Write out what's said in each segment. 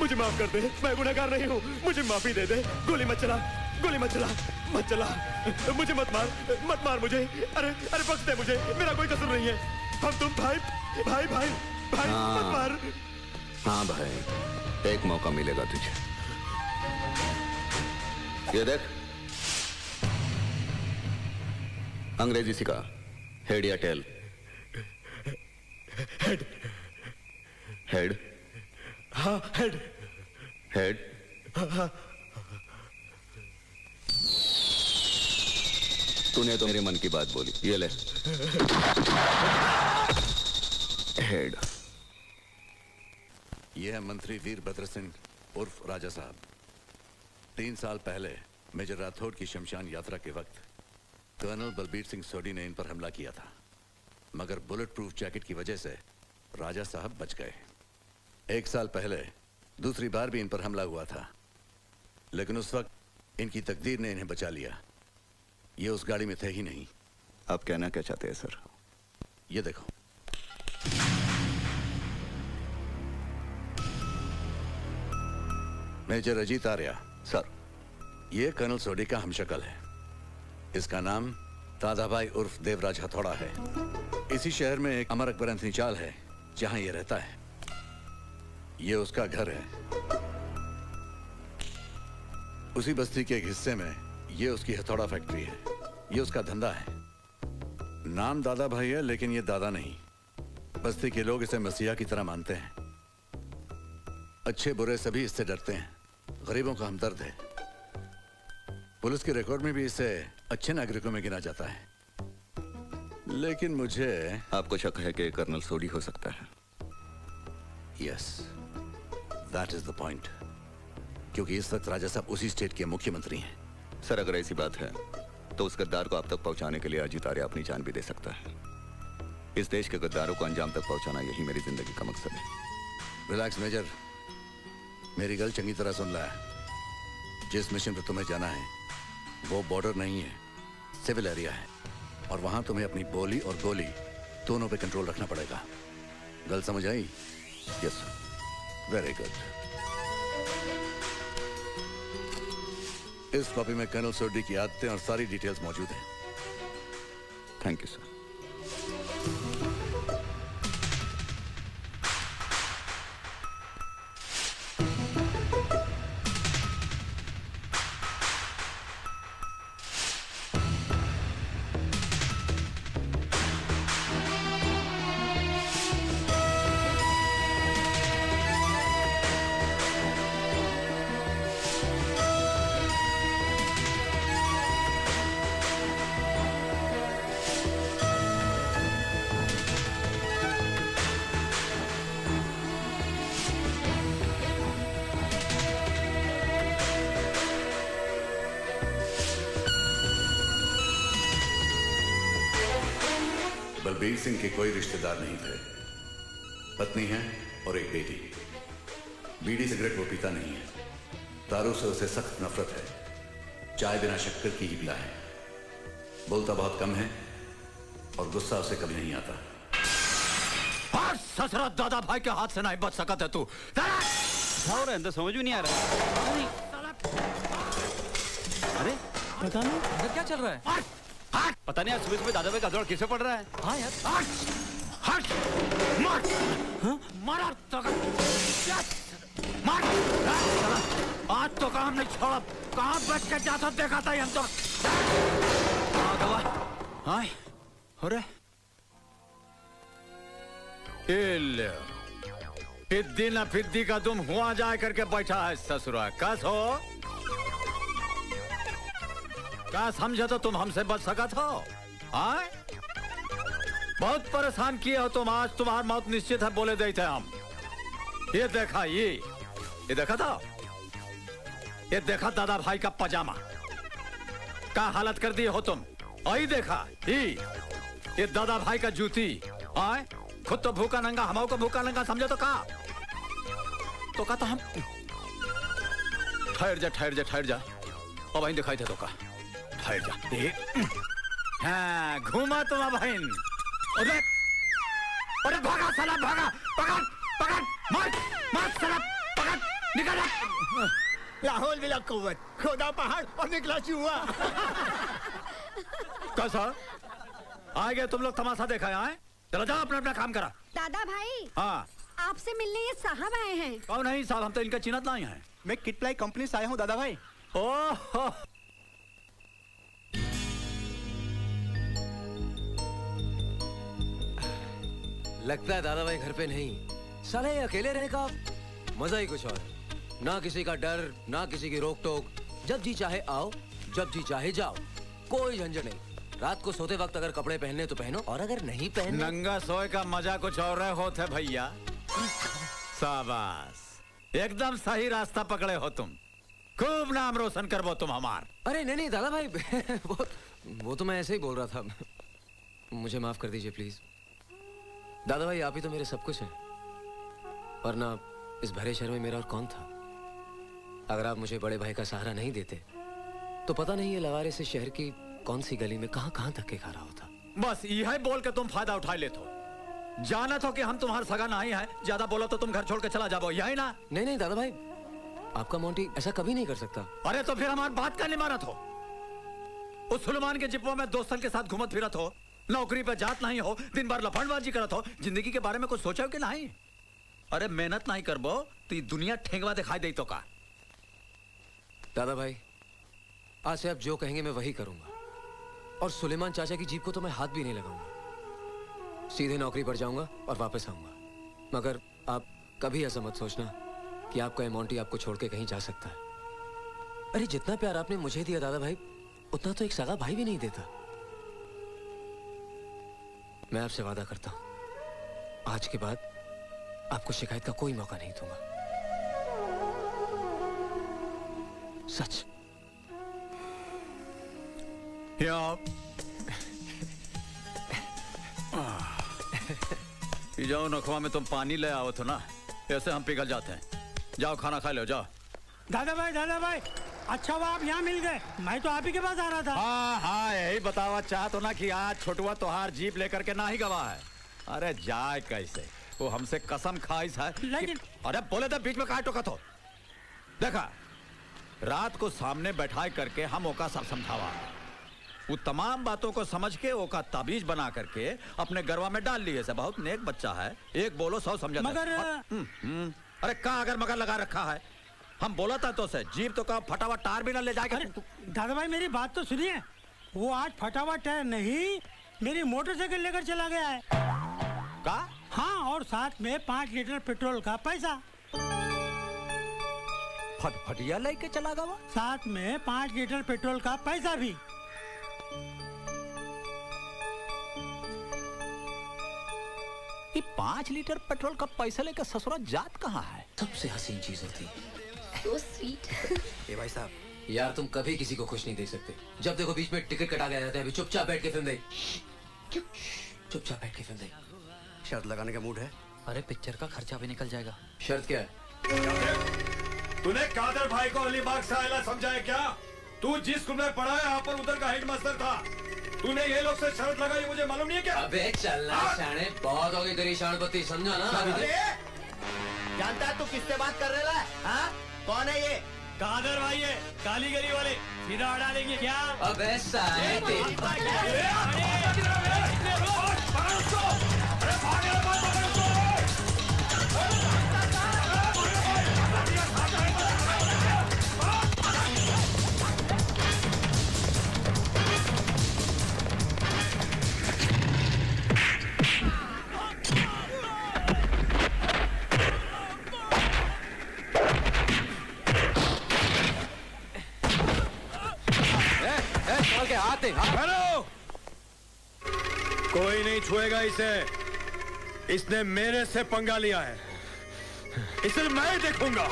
मुझे माफ कर दे, मैं गुनहगार नहीं हूँ, मुझे माफी दे दे। गोली मत चला, गोली मत चला, मत चला, मुझे मत मार मुझे। अरे अरे बख्श दे मुझे, मेरा कोई कसूर नहीं है। हम तुम भाई भाई भाई भाई मत मार। हाँ भाई, एक मौका मिलेगा तुझे। ये देख, अंग्रेजी सिखा। हेड या टेल? हेड। हेड? हाँ हेड। हेड? हाँ। तूने तो मेरे मन की बात बोली, ये ले। हेड। यह है मंत्री वीरभद्र सिंह उर्फ राजा साहब। 3 साल पहले मेजर राठौड़ की शमशान यात्रा के वक्त कर्नल बलबीर सिंह सोडी ने इन पर हमला किया था, मगर बुलेट प्रूफ जैकेट की वजह से राजा साहब बच गए। 1 साल पहले दूसरी बार भी इन पर हमला हुआ था, लेकिन उस वक्त इनकी तकदीर ने इन्हें बचा लिया। ये उस गाड़ी में थे ही नहीं। आप कहना क्या चाहते हैं सर? ये देखो, मेजर अजीत आर्या। सर, ये कर्नल सोडी का हमशक्ल है। इसका नाम दादाभाई उर्फ देवराज हथौड़ा है। इसी शहर में एक अमर अकबर एंथनी चाल है, जहां ये रहता है। ये उसका घर है। उसी बस्ती के एक हिस्से में ये उसकी हथौड़ा फैक्ट्री है। ये उसका धंधा है। नाम दादा भाई है, लेकिन ये दादा नहीं। बस्ती के लोग इसे मसीहा की तरह मानते हैं। अच्छे बुरे सभी इससे डरते हैं। गरीबों का हमदर्द है। पुलिस के रिकॉर्ड में भी इसे अच्छे नागरिकों में गिना जाता है। लेकिन मुझे आपको शक है कि कर्नल सोडी हो सकता है? Yes, that is the point. क्योंकि इस वक्त राजा साहब उसी स्टेट के मुख्यमंत्री हैं। सर, अगर ऐसी बात है तो उस गद्दार को आप तक पहुंचाने के लिए अजीत आर्या अपनी जान भी दे सकता है। इस देश के गद्दारों को अंजाम तक पहुंचाना यही मेरी जिंदगी का मकसद है। रिलैक्स मेजर, मेरी गल चंगी तरह सुन ला। जिस मिशन पर तुम्हें जाना है वो बॉर्डर नहीं है, सिविल एरिया है, और वहां तुम्हें अपनी बोली और गोली दोनों पे कंट्रोल रखना पड़ेगा। गल समझ आई? यस। Very good. इस कॉपी में कर्नल सोडी की आदतें और सारी डिटेल्स मौजूद हैं। Thank you sir. Balbir Singh के कोई रिश्तेदार नहीं थे। पत्नी है और एक बेटी। बीड़ी सिगरेट वो पीता नहीं है। दारू से उसे सख्त नफरत है। चाय बिना शक्कर की ही पीता है। बोलता बहुत कम है और गुस्सा उसे कभी नहीं आता। ससुरा दादा भाई के हाथ से नहीं बच सकता है तू। तो समझ में नहीं आ रहा। अरे पता नहीं इधर क्या चल रहा है। पता नहीं आज सुबह सुबह दादा भाई का दौड़ किसे पड़ रहा है। हाँ यार, हट मार। मार तो मार। आज तो काम नहीं छोड़ा। कहाँ बच के जाता देखा था हम तो। हाँ हो रहे फिद्दी ना फिद्दी का तुम हुआ जाए करके बैठा है ससुरा। कस हो क्या समझे तो तुम हमसे बच सकत हो। हाँ बहुत परेशान किए हो तुम। आज तुम्हारी मौत निश्चित है बोले देते हम। ये देखा ये देखा था। ये देखा दादा भाई का पजामा का हालत कर दिए हो तुम। आई देखा ये दादा भाई का जूती। आए खुद तो भूखा नंगा, हम को भूखा नंगा समझे तो का तो हम ठहर जा और वहीं दिखाई थे तो का ठहर जा। हाँ घूमा तुम बहन। अरे भागा साला भागा। पकड़ मार साला पकड़ निकल। लाहौल बिला कुव्वत, खोदा पहाड़ और निकला चूहा। कैसा आ गए तुम लोग, तमाशा देखा है? चलो जाओ अपना अपना काम करा। दादा भाई, हाँ आपसे मिलने ये साहब आए हैं। कौन नहीं साहब, हम तो इनका चिन्हत नहीं है। मैं किटप्लाई कंपनी से आया हूँ दादा भाई। ओह लगता है दादा भाई घर पे नहीं। साले ये अकेले रहने का मजा ही कुछ और है। ना किसी का डर, ना किसी की रोक टोक। जब जी चाहे आओ, जब जी चाहे जाओ, कोई झंझट नहीं। रात को सोते वक्त अगर कपड़े पहनने तो पहनो, और अगर नहीं पहनने नंगा सोए का मजा कुछ और होता है भैया। शाबाश, एकदम सही रास्ता पकड़े हो तुम। खूब नाम रोशन करबो तुम हमार। अरे नहीं नहीं दादा भाई वो तो मैं ऐसे ही बोल रहा था। मुझे माफ कर दीजिए प्लीज। दादा भाई आप ही तो मेरे सब कुछ हैं, वरना इस भरे शहर में मेरा और कौन था। अगर आप मुझे बड़े भाई का सहारा नहीं देते तो पता नहीं ये लवारे से शहर की कौन सी गली में कहां कहां धक्के खा रहा होता। बस यही बोल के तुम फायदा उठा लेते हो। जाना तो कि हम तुम्हारे सगा नहीं है, ज्यादा बोलो तो तुम घर छोड़ के चला जाओ, यही ना? नहीं नहीं दादा भाई, आपका मोंटी ऐसा कभी नहीं कर सकता। अरे तो फिर हमारी बात का नहीं मानत हो? उस सुलेमान के जिप्पो में दोस्तन के साथ घूमत फिरत हो, नौकरी पे जात नहीं हो, दिन भर लफड़बाजी करत हो, जिंदगी के बारे में कुछ सोचा हो कि नहीं? अरे मेहनत नहीं करबो तो ये दुनिया ठेंगवा दिखाई दे तो का? दादा भाई आज से आप जो कहेंगे मैं वही करूंगा, और सुलेमान चाचा की जीप को तो मैं हाथ भी नहीं लगाऊंगा। सीधे नौकरी पर जाऊंगा और वापस आऊंगा। मगर आप कभी ऐसा मत सोचना कि आपका ये मोंटी आपको छोड़ के कहीं जा सकता है। अरे जितना प्यार आपने मुझे दिया दादा भाई, उतना तो एक सगा भाई भी नहीं देता। मैं आपसे वादा करता हूं, आज के बाद आपको शिकायत का कोई मौका नहीं दूंगा। सच। जाओ नखवा में तुम पानी ले आओ तो ना, ऐसे हम पिघल जाते हैं। जाओ खाना खा लो, जाओ। दादा भाई, अच्छा हुआ आप यहाँ मिल गए। मैं तो आप ही के पास आ रहा था। हाँ हाँ, यही बतावा चाहत हो ना कि आज छोटुआ तोहार जीप लेकर के ना ही गवा है। अरे जाए कैसे, वो हमसे कसम खाइस है लेकिन अरे बोले तो बीच में कहा टोकत हो? देखा, रात को सामने बैठाए करके हम ओका सब समझावा, वो तमाम बातों को समझ के ओका ताबीज बना करके अपने गरवा में डाल लिए से। बहुत नेक बच्चा है, एक बोलो 100 समझा। मगर अरे कहा अगर मगर लगा रखा है, हम बोला था तो से जीप तो का फटा हुआ टायर भी ना ले जाएगा। दादा भाई मेरी बात तो सुनिए, वो आज फटा हुआ टायर नहीं, मेरी मोटरसाइकिल लेकर चला गया है। का? हाँ, और साथ में 5 लीटर पेट्रोल का पैसा। फटफटिया लेके चला गया? साथ में 5 लीटर पेट्रोल का पैसा भी। ये 5 लीटर पेट्रोल का पैसा लेकर ससुरा जात कहाँ है? सबसे हसीन चीज होती है। So sweet. ये भाई साहब, यार तुम कभी किसी को खुश नहीं देख सकते। जब देखो बीच में टिकट कटा दिया जाता है। अभी चुपचाप बैठ के फिल्म देख। चुपचाप बैठ के फिल्म देख। शर्त लगाने का मूड है? अरे पिक्चर का खर्चा भी निकल जाएगा। शर्त क्या है? तूने कादर भाई को अलीबाग से आयला समझाया क्या? तू जिस स्कूल में पढ़ा है यहाँ पर उधर का हेडमास्टर था। तूने ये लोग से शर्त लगाई, मुझे मालूम नहीं है क्या? अबे चलना शाने, बहुत हो गई तेरी शानपत्ती, समझा ना? जानता है तू किससे बात कर रहा है? हाँ? कौन है ये? कादर भाई है, काली गली वाले। सीधा हटा देंगे क्या? अबे साले तेरी के हाथ दे। हेलो, कोई नहीं छुएगा इसे। इसने मेरे से पंगा लिया है, इसे मैं देखूंगा।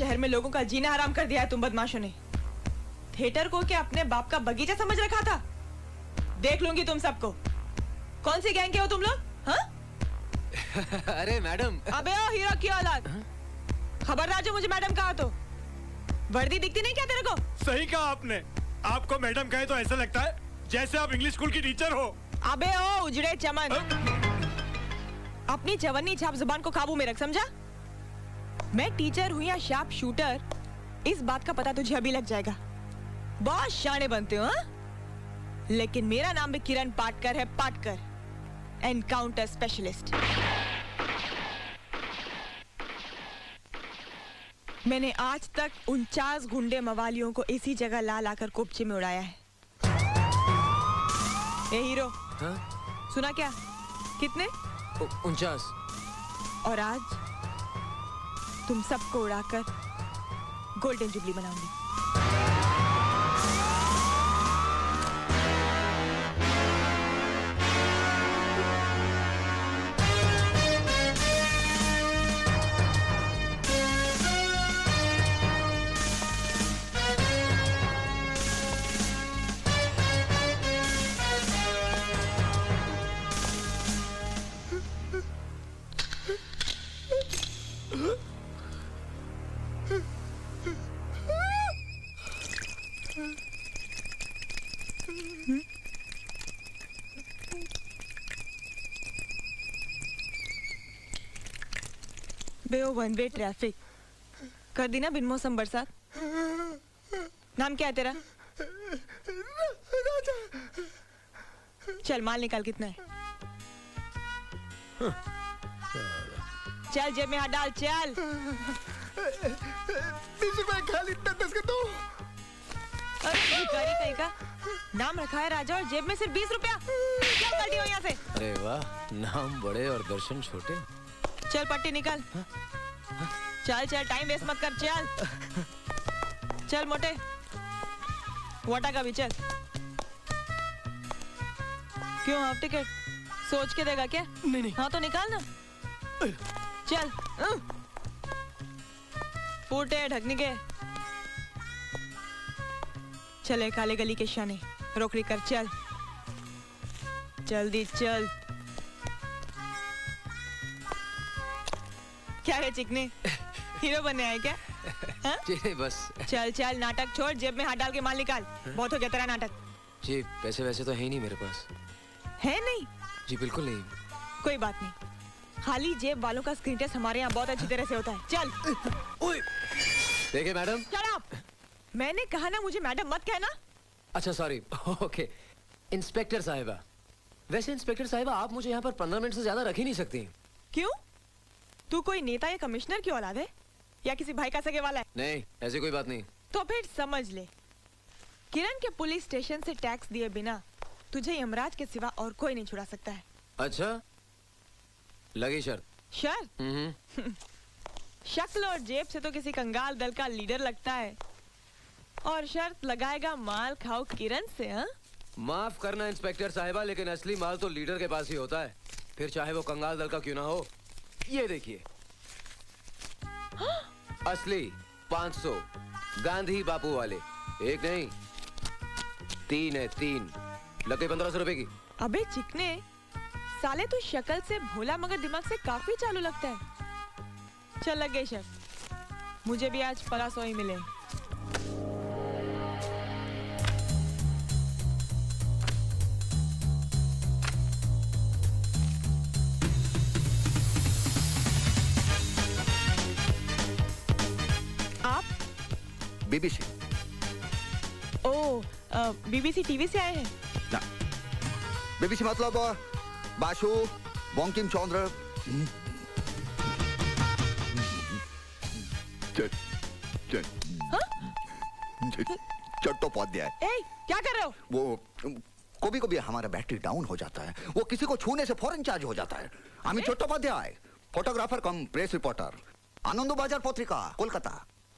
शहर में लोगों का जीना हराम कर दिया है तुम बदमाशों ने। थिएटर को क्या अपने बाप का बगीचा समझ रखा था? देख लूंगी तुम सबको। कौन सी गैंग के हो तुम लोग? हाँ? अरे मैडम। अबे ओ हीरो की औलाद, खबरदार जो मुझे मैडम कहा तो। वर्दी दिखती नहीं क्या तेरे को? सही कहा आपने। आपको मैडम कहे तो ऐसा लगता है जैसे आप इंग्लिश स्कूल की टीचर हो। अबे ओ उजड़े चमन, अपनी चवन्नी छाप जुबान को काबू में रख, समझा? मैं टीचर हूँ या शार्प शूटर, इस बात का पता तुझे अभी लग जाएगा। बहुत शाने बनते हो, हाँ? लेकिन मेरा नाम भी किरण पाटकर है, पाटकर, एनकाउंटर स्पेशलिस्ट। मैंने आज तक 49 गुंडे मवालियों को इसी जगह ला लाकर कोपचे में उड़ाया है। ए हीरो, हाँ? सुना क्या? कितने? 49। और आज तुम सबको उड़ाकर गोल्डन जुबली बनाऊंगी। बे वन वे ट्रैफिक कर दी ना बिन मौसम बरसात। नाम क्या है तेरा? चल माल निकाल, कितना है? चल जेब में हाथ डाल, चल। 20 रुपए खाली 10 के दो। अरे भिखारी कहीं का, नाम रखा है राजा और जेब में सिर्फ 20 रुपया। क्या गलती हो यहाँ से? अरे वाह, नाम बड़े और दर्शन छोटे। चल पट्टी निकाल। चल चल, टाइम वेस्ट मत कर, चल चल मोटे, वाटा का भी चल। क्यों हाफ टिकट सोच के देगा क्या? नहीं। हाँ तो निकाल ना, चल। फूटे ढकनी के चले काले गली के शाने, रोकड़ी कर, चल जल्दी चल। क्या है चिकने, हीरो बनने आए क्या? हाँ? जी बस। चल चल, नाटक छोड़, जेब में हाथ डाल के माल निकाल। बहुत हो गया तेरा नाटक। जी पैसे वैसे तो है ही नहीं मेरे पास। है नहीं? जी बिल्कुल नहीं। कोई बात नहीं, खाली जेब वालों का स्क्रीन टेस्ट हमारे यहाँ बहुत अच्छी तरह से होता है। चल। देखिए मैडम। Shut up! मैंने कहा ना मुझे मैडम मत कहना। अच्छा सॉरी। ओके इंस्पेक्टर साहिबा। वैसे इंस्पेक्टर साहिबा आप मुझे यहाँ पर 15 मिनट से ज्यादा रख ही नहीं सकती। क्यों? तू कोई नेता या कमिश्नर की औलाद है या किसी भाई का सगे वाला है? नहीं ऐसी कोई बात नहीं। तो फिर समझ ले, किरण के पुलिस स्टेशन से टैक्स दिए बिना तुझे यमराज के सिवा और कोई नहीं छुड़ा सकता है। अच्छा लगी शर्त? शर्त? शक्ल और जेब से तो किसी कंगाल दल का लीडर लगता है, और शर्त लगाएगा माल खाओ किरण से? हाँ? माफ करना इंस्पेक्टर साहिबा, लेकिन असली माल तो लीडर के पास ही होता है, फिर चाहे वो कंगाल दल का क्यों ना हो। ये देखिए असली 500 गांधी बापू वाले, एक नहीं 3 है, 3 लग गई 1500 रुपए की। अबे चिकने साले, तू शक्ल से भोला मगर दिमाग से काफी चालू लगता है। चल लग गई शर्त, मुझे भी आज 1500 ही मिले। आप बीबीसी। ओ बीबीसी टीवी से आए हैं? ना, बीबीसी मतलब बाशु बंकिम चंद्र चट्टोपाध्याय। ए, क्या कर रहे हो? वो कभी कभी हमारा बैटरी डाउन हो जाता है, वो किसी को छूने से फौरन चार्ज हो जाता है। আমি চট্টোপাধ্যায়, ফটোগ্রাফার কাম প্রেস রিপোর্টার, আনন্দবাজার পত্রিকা কলকাতা।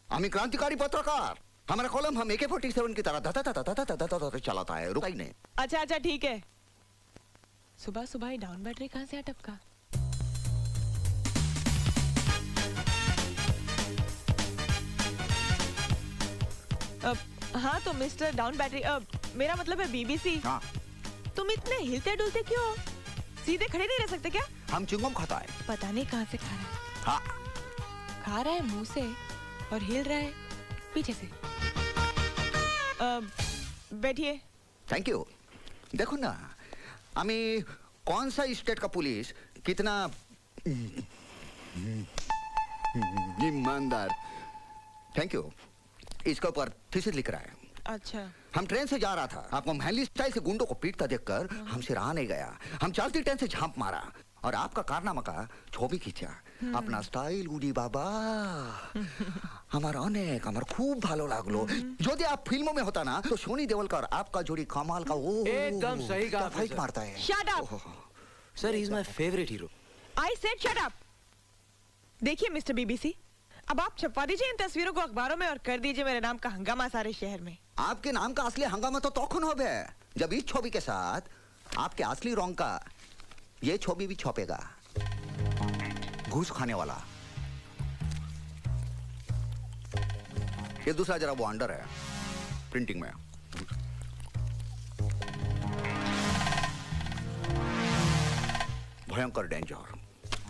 আমি क्रांतिकारी पत्रकार। हमारा कॉलम हम AK-47 की तरह धता चलाता है, रुका ही नहीं। अच्छा अच्छा ठीक है। सुबह सुबह ही डाउन बैटरी कहाँ से टपका? हाँ तो मिस्टर डाउन बैटरी मेरा मतलब है बीबीसी। हाँ, तुम इतने हिलते डुलते क्यों हो? सीधे खड़े नहीं रह सकते क्या? हम चिंगम खाता है। पता नहीं कहाँ से खा रहा है। हाँ, खा रहा है मुंह से और हिल रहा है पीछे से। बैठिए। Thank you. देखो ना, আমি कौन सा स्टेट का पुलिस कितना ईमानदार। Thank you. इसके ऊपर थीसिस लिख रहा है। अच्छा। हम ट्रेन से जा रहा था, आपको महली स्टाइल से गुंडों को पीटता देखकर हमसे रहा नहीं गया। हम चलती ट्रेन से झांप मारा और आपका कारनामा का ছবি खींचा। अपना स्टाइल উডি বাবা আমার অনেক আমার খুব ভালো লাগলো। যদি आप फिल्मों में होता ना तो सोनी देओल का और आपका जोड़ी कमाल का। वो एकदम सही कहा क्या आपने, फाइट सर। मारता है। Shut up! ओहो। Sir, he is my favourite hero. I said shut up. देखिए मिस्टर बीबीसी, अब आप छपवा दीजिए इन तस्वीरों को अखबारों में और कर दीजिए मेरे नाम का हंगामा सारे शहर में। आपके नाम का असली हंगामा तो तखन होबे जब इस छवि के साथ आपके असली रंग का ये छवि भी छपेगा। घूस खाने वाला। ये दूसरा जरा वो अंडर है प्रिंटिंग में। भयंकर डेंजर।